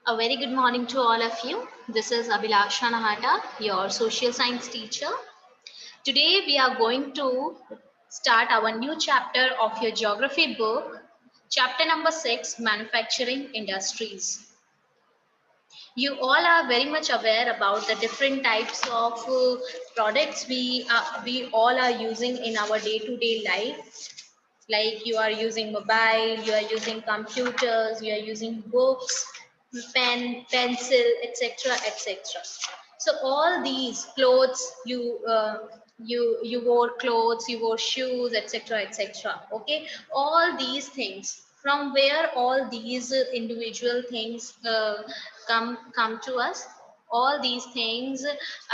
A very good morning to all of you. This is Abhilasha Nahata, your social science teacher. Today we are going to start our new chapter of your geography book, chapter number 6, Manufacturing Industries. You all are very much aware about the different types of products we all are using in our day-to-day life. Like you are using mobile, you are using computers, you are using books, pen, pencil, etc., etc. So all these clothes, you wore clothes, you wore shoes, etc., etc. Okay, all these things, from where all these individual things come to us. All these things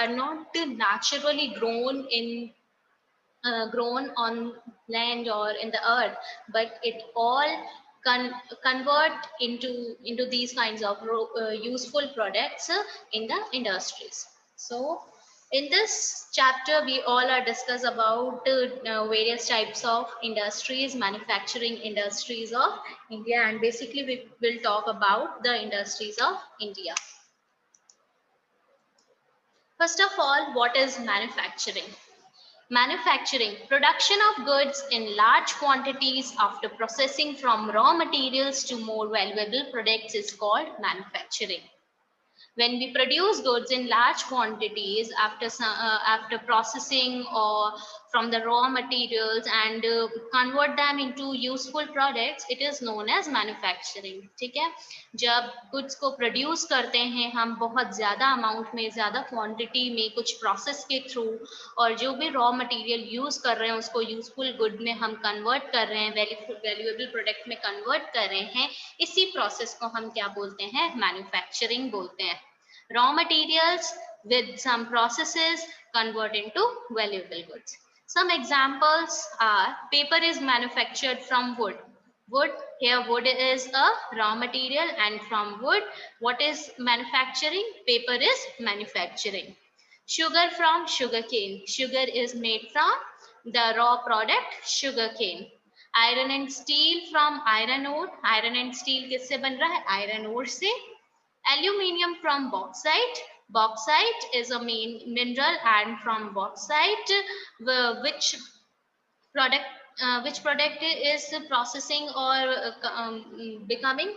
are not naturally grown on land or in the earth, but it all convert into these kinds of useful products in the industries. So in this chapter we all are discuss about various types of industries, manufacturing industries of India, and basically we will talk about the industries of India. First of all, what is manufacturing? Manufacturing, production of goods in large quantities after processing from raw materials to more valuable products is called manufacturing. When we produce goods in large quantities after processing or from the raw materials and convert them into useful products, it is known as manufacturing. ठीक है, जब goods को produce करते हैं हम बहुत ज़्यादा amount में, ज़्यादा quantity में, कुछ process के through, और जो भी raw material use कर रहे हैं उसको useful good में हम convert कर रहे हैं, valuable product में convert कर रहे हैं, इसी process को हम क्या बोलते हैं? Manufacturing बोलते हैं. Raw materials with some processes convert into valuable goods. Some examples are paper is manufactured from wood. Wood, here wood is a raw material, and from wood, what is manufacturing? Paper is manufacturing. Sugar from sugarcane. Sugar is made from the raw product sugarcane. Iron and steel from iron ore. Iron and steel किससे बन रहा है? Iron ore से. Aluminium from bauxite. Bauxite is a main mineral, and from bauxite, which product is processing or becoming?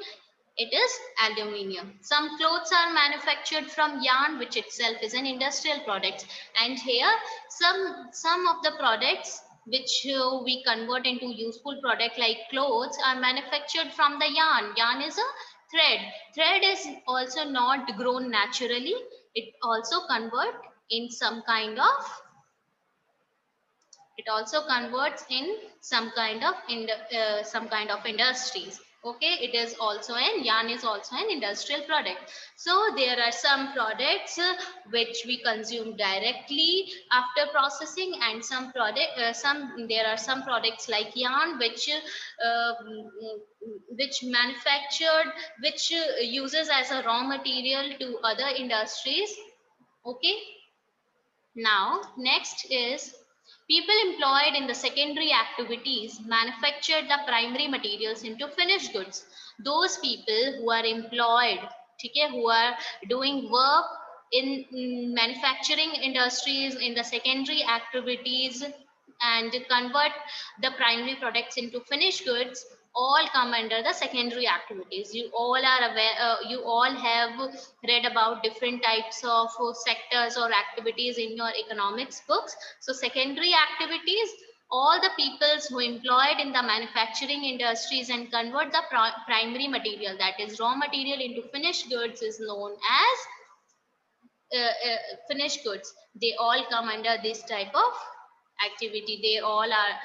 It is aluminium. Some clothes are manufactured from yarn, which itself is an industrial product. And here, some of the products which we convert into useful product like clothes are manufactured from the yarn. Yarn is a thread. Thread is also not grown naturally. It also convert in it also converts in some kind of industries. Okay, it is also an yarn is also an industrial product. So there are some products which we consume directly after processing, and there are some products like yarn uh, manufactured, which uses as a raw material to other industries. Okay, now next is people employed in the secondary activities manufacture the primary materials into finished goods. Those people who are employed, okay, who are doing work in manufacturing industries in the secondary activities and convert the primary products into finished goods, all come under the secondary activities. You all are aware, you all have read about different types of sectors or activities in your economics books. So secondary activities, all the peoples who employed in the manufacturing industries and convert the primary material, that is raw material, into finished goods, is known as finished goods. They all come under this type of activity. They all are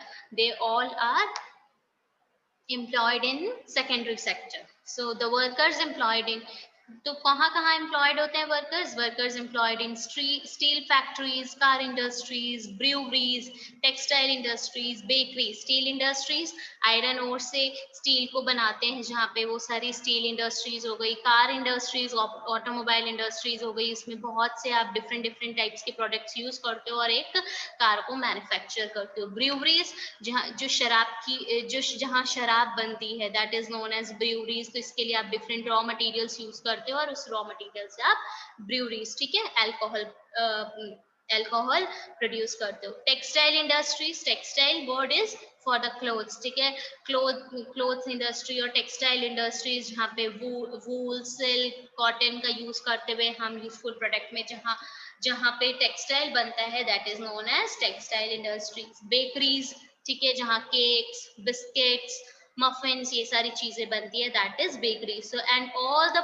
employed in secondary sector. So the workers employed in, तो कहाँ employed होते हैं workers employed in steel factories, car industries, breweries, textile industries, bakeries, steel industries. iron ore से steel को बनाते हैं, जहाँ पे वो सारी steel industries हो गई, car industries, automobile industries हो गई, इसमें बहुत से आप different types के products use करते हो और एक कार को manufacture करते हो. breweries, जहाँ शराब बनती है, that is known as breweries. तो इसके लिए आप different raw materials use करते करते हो और उस रॉ मटेरियल से आप ब्रूरीज, ठीक है, अल्कोहल प्रोड्यूस करते हो। Textile industries, textile word is for the clothes, ठीक है, क्लोथ्स इंडस्ट्री और टेक्सटाइल इंडस्ट्रीज जहाँ पे वूल, सिल्क, कॉटन का यूज करते हुए हम यूजफुल प्रोडक्ट में जहाँ जहाँ पे टेक्सटाइल बनता है that is known as textile industries. Bakeries, ठीक है, जहाँ केक्स, बिस्किट्स, मफिन्स ये सारी चीजें बनती है that is bakery. So and all the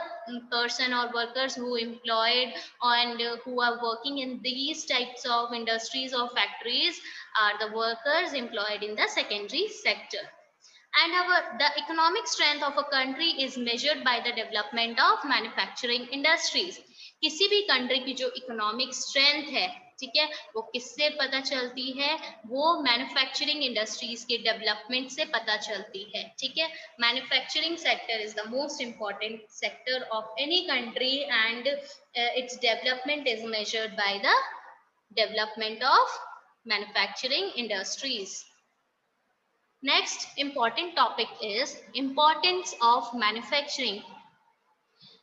person or workers who employed and who are working in these types of industries or factories are the workers employed in the secondary sector. And the economic strength of a country is measured by the development of manufacturing industries. किसी भी country की जो economic strength है, ठीक है, वो किससे पता चलती है, वो मैन्युफैक्चरिंग इंडस्ट्रीज के डेवलपमेंट से पता चलती है, ठीक है। Manufacturing sector is the most important sector of any country and its development is measured by the development of manufacturing industries. Next important topic is importance of manufacturing.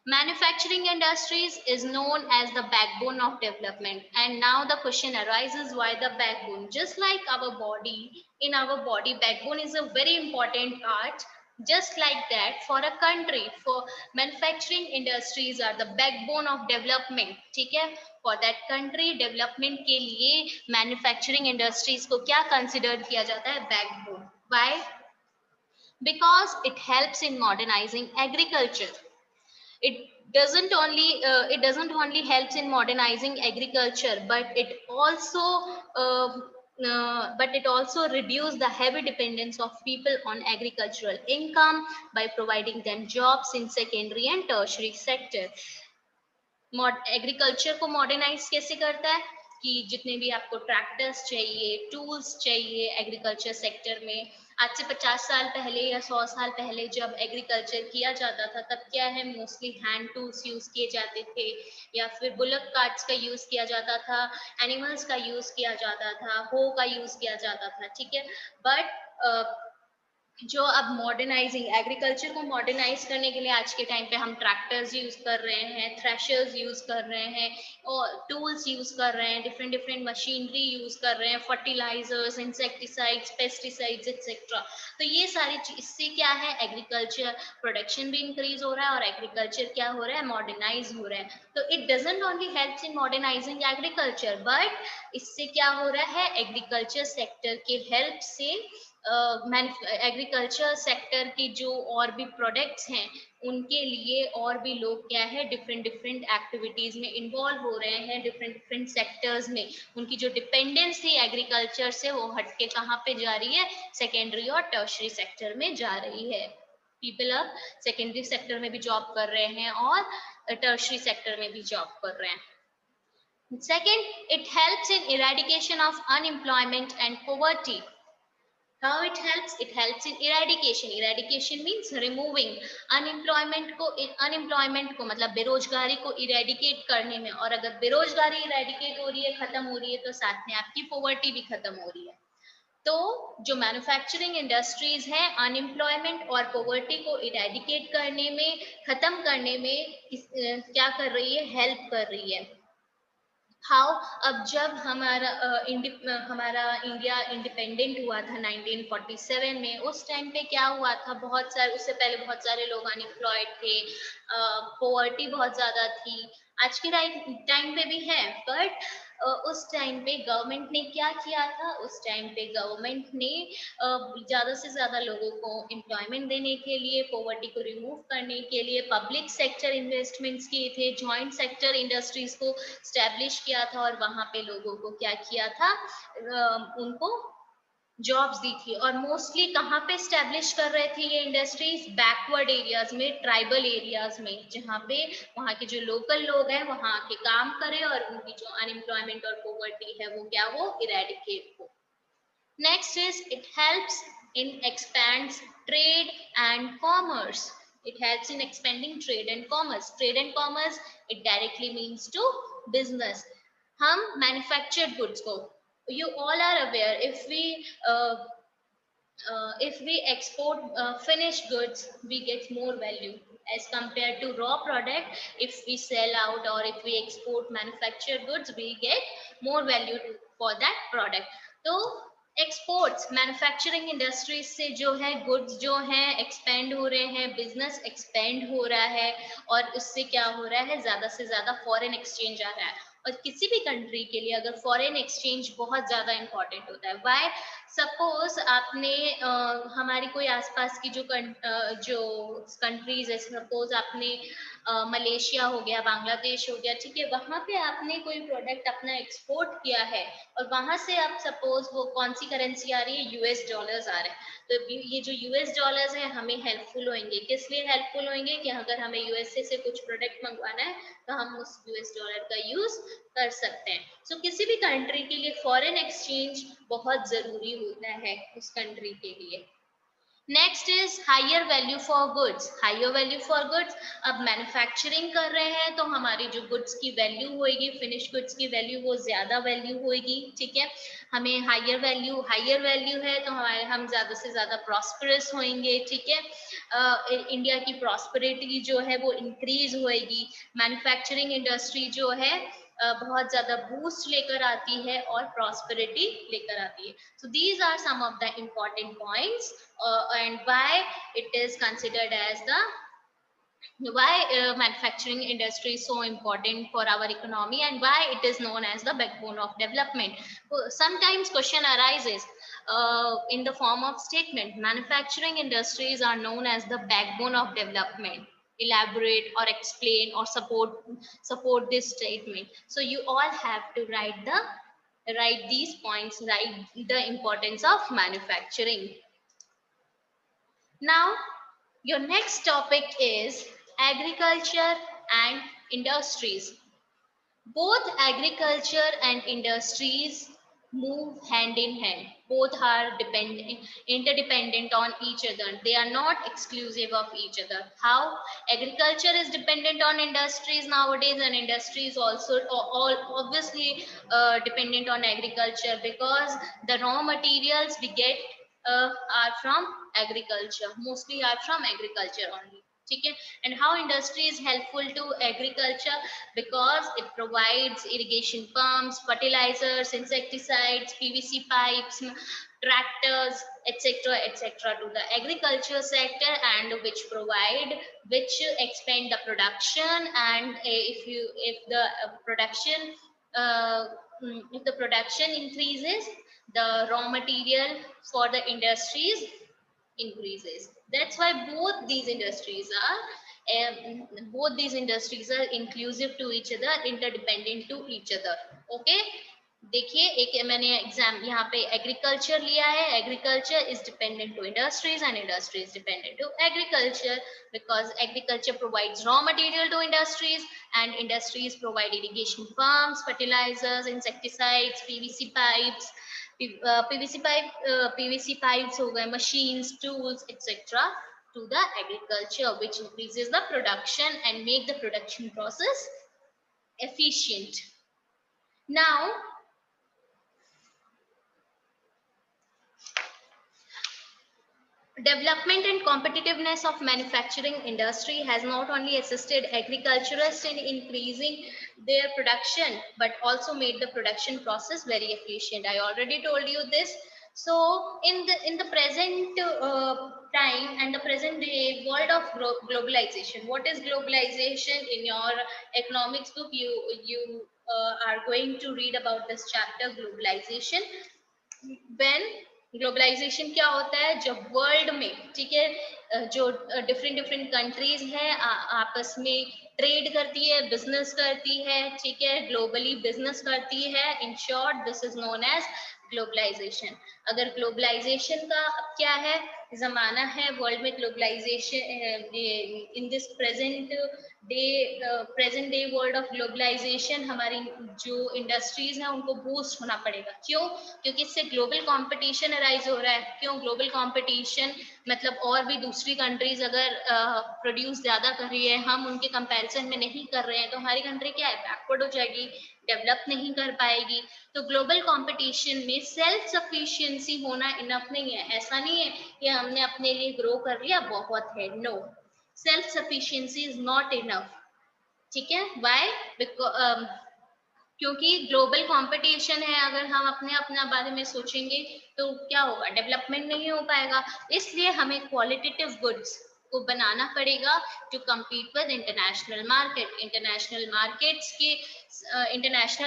Manufacturing industries is known as the backbone of development. And now the question arises, why the backbone? Just like our body, in our body, backbone is a very important part. Just like that, for a country, for manufacturing industries are the backbone of development. ठीक है, for that country development के लिए manufacturing industries को क्या consider किया जाता है? Backbone. Why? Because it helps in modernizing agriculture. It doesn't only helps in modernizing agriculture, but it also reduce the heavy dependence of people on agricultural income by providing them jobs in secondary and tertiary sector. Agriculture को modernise कैसे करता है कि जितने भी आपको tractors चाहिए, tools चाहिए एग्रीकल्चर सेक्टर में, आज से 50 साल पहले या 100 साल पहले जब एग्रीकल्चर किया जाता था तब क्या है, मोस्टली हैंड टूल्स यूज किए जाते थे या फिर बुलक कार्ट्स का यूज किया जाता था, एनिमल्स का यूज किया जाता था, हो का यूज किया जाता था, ठीक है। बट जो अब मॉडर्नाइजिंग एग्रीकल्चर को मॉडर्नाइज करने के लिए आज के टाइम पे हम ट्रैक्टर्स यूज कर रहे हैं, थ्रेशर्स यूज कर रहे हैं और टूल्स यूज कर रहे हैं, डिफरेंट डिफरेंट मशीनरी यूज कर रहे हैं, फर्टिलाइजर्स, इंसेक्टिसाइड्स, पेस्टिसाइड्स एक्सेट्रा। तो ये सारी चीज, इससे क्या है, एग्रीकल्चर प्रोडक्शन भी इंक्रीज हो रहा है और एग्रीकल्चर क्या हो रहा है, मॉडर्नाइज हो रहा है। तो it doesn't only helps in modernising agriculture, but इससे क्या हो रहा है, एग्रीकल्चर सेक्टर के हेल्प से एग्रीकल्चर सेक्टर की जो और भी प्रोडक्ट्स हैं उनके लिए और भी लोग क्या है, डिफरेंट डिफरेंट एक्टिविटीज में इन्वॉल्व हो रहे हैं, डिफरेंट डिफरेंट सेक्टर्स में। उनकी जो डिपेंडेंस थी एग्रीकल्चर से वो हटके कहाँ पे जा रही है, सेकेंडरी और टर्शरी सेक्टर में जा रही है। पीपल अब सेकेंडरी सेक्टर में भी जॉब कर रहे हैं और टर्शरी सेक्टर में भी जॉब कर रहे हैं। Second, it helps in eradication of unemployment and poverty. How it helps? It helps in eradication. Eradication means removing unemployment को मतलब बेरोजगारी को इरेडिकेट करने में, और अगर बेरोजगारी इरेडिकेट हो रही है, खत्म हो रही है, तो साथ में आपकी पॉवर्टी भी खत्म हो रही है। तो जो मैन्युफैक्चरिंग इंडस्ट्रीज हैं अनएम्प्लॉयमेंट और पॉवर्टी को इरेडिकेट करने में, खत्म करने में क्या कर रही है, हेल्प कर रही है। हाउ? अब जब हमारा इंडिया इंडिपेंडेंट हुआ था 1947 में, उस टाइम पे क्या हुआ था, बहुत सारे, उससे पहले बहुत सारे लोग अनएम्प्लॉयड थे, पॉवर्टी बहुत ज्यादा थी, आज के टाइम पे भी है, बट उस टाइम पे गवर्नमेंट ने क्या किया था, उस टाइम पे गवर्नमेंट ने ज्यादा से ज्यादा लोगों को एम्प्लॉयमेंट देने के लिए, पॉवर्टी को रिमूव करने के लिए पब्लिक सेक्टर इन्वेस्टमेंट्स किए थे, जॉइंट सेक्टर इंडस्ट्रीज को स्टैब्लिश किया था और वहां पे लोगों को क्या किया था, उनको जॉब्स दी थी। और मोस्टली कहाँ पे स्टैब्लिश कर रहे थे ये इंडस्ट्रीज, बैकवर्ड एरियाज में, ट्राइबल एरियाज में, जहाँ पे वहाँ के जो लोकल लोग हैं वहाँ के काम करें और उनकी जो अनएम्प्लॉयमेंट और पॉवर्टी है वो क्या हो, इरेडिकेट हो। Next is it helps in expands trade and commerce. It helps in expanding trade and commerce. Trade and commerce, it directly means to business. हम manufactured goods को, you all are aware, if we export finished goods we get more value, as compared to raw product. If we sell out or if we export manufactured goods, we get more value for that product. तो exports manufacturing industries से जो है goods जो हैं expand हो रहे हैं, business expand हो रहा है और उससे क्या हो रहा है, ज्यादा से ज्यादा फॉरेन एक्सचेंज आ रहा है। और किसी भी कंट्री के लिए अगर फॉरेन एक्सचेंज बहुत ज्यादा इंपॉर्टेंट होता है। वाई? सपोज आपने हमारी कोई आसपास की जो कंट्रीज है, सपोज आपने मलेशिया हो गया, बांग्लादेश हो गया, ठीक है, वहां पे आपने कोई प्रोडक्ट अपना एक्सपोर्ट किया है और वहां से आप सपोज वो कौन सी करेंसी आ रही है, यूएस डॉलर्स आ रहे हैं। तो ये जो यूएस डॉलर्स है हमें हेल्पफुल होंगे, किस लिए हेल्पफुल होंगे कि अगर हमें यूएसए से कुछ प्रोडक्ट मंगवाना है तो हम उस यूएस डॉलर का यूज कर सकते हैं। सो किसी भी कंट्री के लिए फॉरेन एक्सचेंज बहुत जरूरी होता है उस कंट्री के लिए। Next is higher value for goods. Higher value for goods, अब मैन्युफैक्चरिंग कर रहे हैं तो हमारी जो गुड्स की वैल्यू होगी, फिनिश गुड्स की वैल्यू वो ज्यादा वैल्यू होगी, ठीक है। हमें हायर वैल्यू है तो हमारे हम ज्यादा से ज्यादा प्रॉस्परस होंगे, ठीक है। इंडिया की प्रॉस्पेरिटी जो है वो इंक्रीज होएगी। मैन्युफैक्चरिंग इंडस्ट्री जो है बहुत ज्यादा बूस्ट लेकर आती है और प्रॉस्पेरिटी लेकर आती है। So these are some of the important points and why it is considered as the why manufacturing industry is so important for our economy and why it is known as the backbone of development. Sometimes question arises in the form of statement, manufacturing industries are known as the backbone of development. Elaborate or explain or support this statement. So you all have to write these points, write the importance of manufacturing. Now, your next topic is agriculture and industries. Both agriculture and industries move hand in hand. Both are interdependent on each other. They are not exclusive of each other. How? Agriculture is dependent on industries nowadays, and industries also all obviously dependent on agriculture, because the raw materials we get are from agriculture, mostly are from agriculture only. Okay? And how industry is helpful to agriculture? Because it provides irrigation pumps, fertilizers, insecticides, PVC pipes, tractors, etc. to the agriculture sector, and which expand the production. And uh, if the production increases, the raw material for the industries increases. That's why both these industries are inclusive to each other, interdependent to each other. Okay, देखिए एक मैंने exam यहाँ पे agriculture लिया है। Agriculture is dependent to industries and industry is dependent to agriculture, because agriculture provides raw material to industries and industries provide irrigation pumps, fertilisers, insecticides, PVC pipes हो गए, machines, tools, etc. to the agriculture, which increases the production and make the production process efficient. Now, development and competitiveness of manufacturing industry has not only assisted agriculturists in increasing their production, but also made the production process very efficient. I already told you this. So in the present time and the present day world of globalization, what is globalization? In your economics book, you are going to read about this chapter, globalization. when globalization क्या होता है? जब world में, ठीक है, जो different countries है आपस में ट्रेड करती है, बिजनेस करती है, ठीक है, ग्लोबली बिजनेस करती है, in short this is known as globalization. अगर ग्लोबलाइजेशन का क्या है जमाना है वर्ल्ड में, globalization in this present day world of globalization, हमारी जो इंडस्ट्रीज हैं उनको बूस्ट होना पड़ेगा। क्यों? क्योंकि इससे ग्लोबल कंपटीशन अराइज हो रहा है। क्यों ग्लोबल कंपटीशन? मतलब और भी दूसरी कंट्रीज अगर प्रोड्यूस ज्यादा कर रही है, हम उनके कंपैरिजन में नहीं कर रहे हैं, तो हमारी कंट्री क्या है? बैकवर्ड हो जाएगी, डेवलप नहीं कर पाएगी। तो ग्लोबल कंपटीशन में सेल्फ सफिशिएंसी होना इनफ नहीं है। ऐसा नहीं है कि हमने अपने लिए ग्रो कर लिया बहुत है, no. Self sufficiency is not enough. ठीक है, वाई? क्योंकि ग्लोबल कंपटीशन है, अगर हम अपने अपना बारे में सोचेंगे तो क्या होगा, डेवलपमेंट नहीं हो पाएगा। इसलिए हमें क्वालिटेटिव गुड्स को बनाना पड़ेगा to compete with international market. International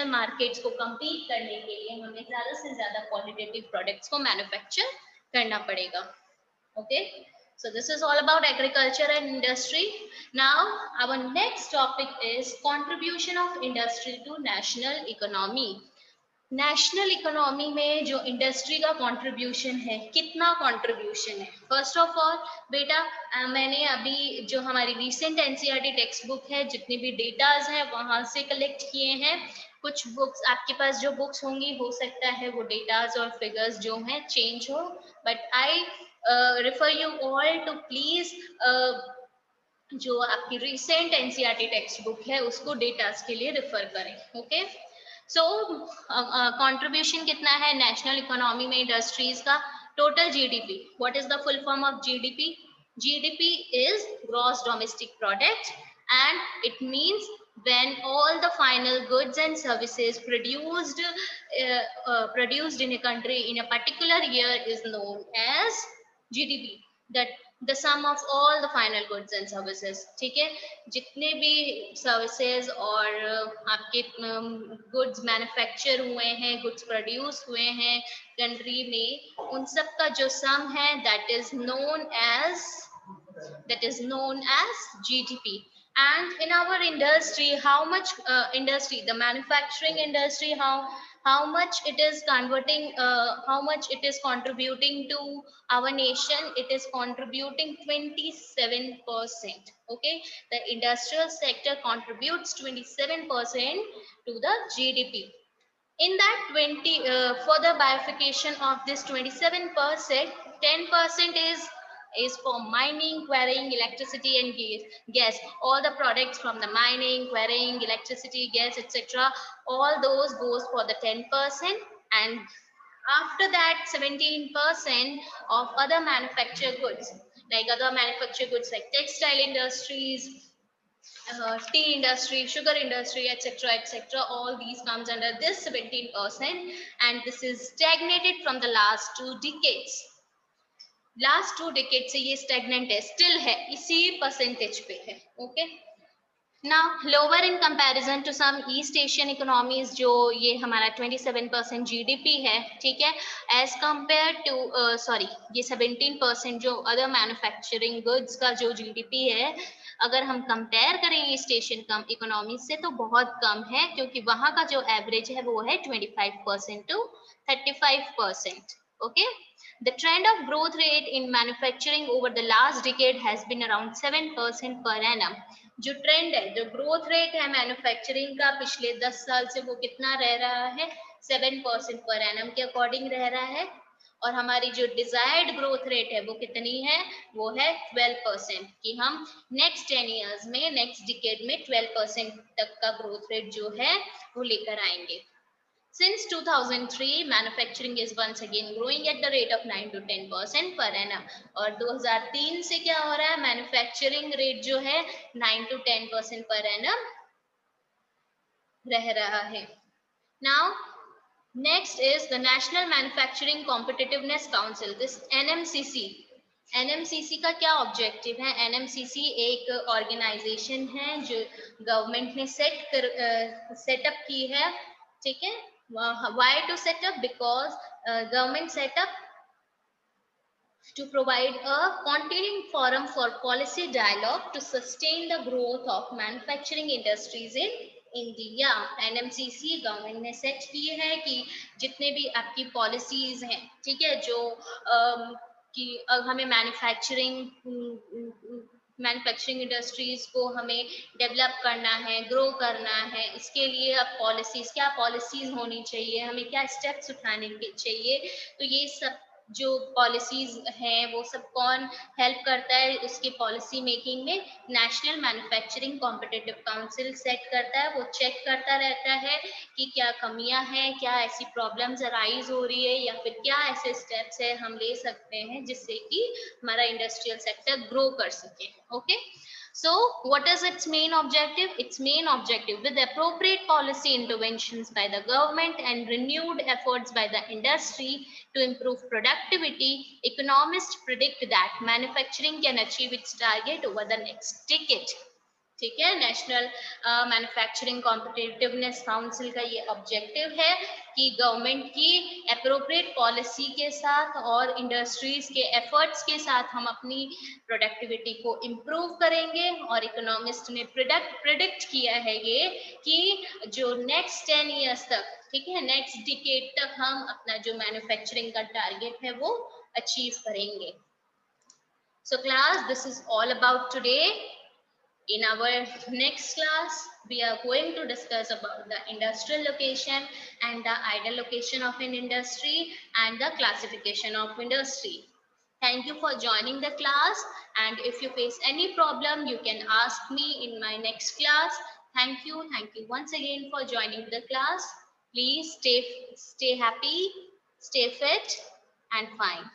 markets को कम्पीट करने के लिए हमें ज्यादा से ज्यादा क्वालिटेटिव प्रोडक्ट्स को मैन्युफैक्चर करना पड़ेगा। Okay, so this is all about agriculture and industry. Now, our next topic is contribution of industry to national economy. National economy में जो इंडस्ट्री का कंट्रीब्यूशन है, कितना कंट्रीब्यूशन है? फर्स्ट ऑफ ऑल बेटा, मैंने अभी जो हमारी रिसेंट एनसीईआरटी टेक्स्ट बुक है, जितने भी डेटाज हैं वहां से कलेक्ट किए हैं। कुछ बुक्स आपके पास जो बुक्स होंगी, हो सकता है वो डेटाज और फिगर्स जो हैं चेंज हो, but I refer you all to please जो आपकी रिसेंट एनसीईआरटी टेक्स्ट बुक है उसको डेटास के लिए रेफर करें। ओके, सो कंट्रीब्यूशन कितना है नेशनल इकोनॉमी में इंडस्ट्रीज का? Total GDP. What is the full form of GDP? GDP is gross domestic product and it means when all the final goods and services produced in a country in a particular year is known as GDP, that the sum of all the final goods and services। ठीक है, जितने भी services और आपके goods manufacture हुए हैं, goods produce हुए हैं कंट्री में, उन सब का जो सम है that is known as GDP। And in our industry, how much industry, the manufacturing industry, how much it is converting, how much it is contributing to our nation? It is contributing 27%। Okay, the industrial sector contributes 27% to the GDP। In that 20 for the bifurcation of this 27%, 10% is for mining, quarrying, electricity and gas. All the products from the mining, quarrying, electricity, gas, etc., all those goes for the 10%। And after that 17% of other manufactured goods, like other manufactured goods like textile industries, tea industry, sugar industry, etc., etc., all these comes under this 17%। and this is stagnated from the last 2 decades। Last 2 decade से ये stagnant है, still है, इसी percentage पे है। Okay, now lower in comparison to some east Asian economies, जो ये हमारा 27% जीडीपी है, ठीक है, एज कंपेयर टू सॉरी ये 17% जो अदर मैन्युफैक्चरिंग गुड्स का जो जीडीपी है, अगर हम कंपेयर करें ईस्ट एशियन इकोनॉमी से तो बहुत कम है, क्योंकि वहां का जो एवरेज है वो है 25% to 35%। Okay, the trend of growth rate in manufacturing over the last decade has been around 7% per annum। जो ट्रेंड है, जो ग्रोथ रेट है मैन्युफैक्चरिंग का पिछले 10 साल से, वो कितना रह रहा है? 7% पर एनम के अकॉर्डिंग रह रहा है। और हमारी जो डिजायर्ड ग्रोथ रेट है वो कितनी है? वो है 12%, कि हम नेक्स्ट 10 इयर्स में, नेक्स्ट डिकेड में 12% तक का ग्रोथ रेट जो है वो लेकर आएंगे। Since 2003, manufacturing is once again growing at the rate of 9 to 10% per annum। और 2003 से क्या हो रहा है? मैन्युफैक्चरिंग रेट जो है 9 to 10% per annum रह रहा है। Now, next is the National Manufacturing Competitiveness Council, this NMCC। NMCC का क्या ऑब्जेक्टिव है? NMCC एक ऑर्गेनाइजेशन है जो गवर्नमेंट ने सेटअप की है, ठीक है। Why to set up? Because government set up to provide a continuing forum for policy dialogue to sustain the growth of manufacturing industries in India. NMCC government ने set किए हैं कि जितने भी आपकी पॉलिसीज हैं, ठीक है, जो कि हमें मैन्युफैक्चरिंग इंडस्ट्रीज को हमें डेवलप करना है, ग्रो करना है, इसके लिए अब पॉलिसीज, क्या पॉलिसीज होनी चाहिए, हमें क्या स्टेप्स उठाने के चाहिए, तो ये सब जो पॉलिसीज हैं वो सब कौन हेल्प करता है उसकी पॉलिसी मेकिंग में? National manufacturing competitive council set करता है, वो चेक करता रहता है कि क्या कमियां हैं, क्या ऐसी प्रॉब्लम्स अराइज हो रही है, या फिर क्या ऐसे स्टेप्स है हम ले सकते हैं जिससे कि हमारा इंडस्ट्रियल सेक्टर ग्रो कर सके। Okay, so what is its main objective? Its main objective, with appropriate policy interventions by the government and renewed efforts by the industry to improve productivity, economists predict that manufacturing can achieve its target over the next decade. ठीक है, national manufacturing competitiveness council का ये objective है कि government की appropriate policy के साथ और इंडस्ट्रीज के एफर्ट्स के साथ हम अपनी प्रोडक्टिविटी को इम्प्रूव करेंगे। और इकोनॉमिस्ट ने प्रिडिक्ट किया है ये कि जो नेक्स्ट 10 ईयर्स तक, ठीक है, नेक्स्ट डिकेड तक हम अपना जो मैन्युफैक्चरिंग का टारगेट है वो अचीव करेंगे। So class, this is all about today. In our next class, we are going to discuss about the industrial location and the ideal location of an industry and the classification of industry. Thank you for joining the class, and if you face any problem, you can ask me in my next class. Thank you. Thank you once again for joining the class. Please stay happy, stay fit and fine.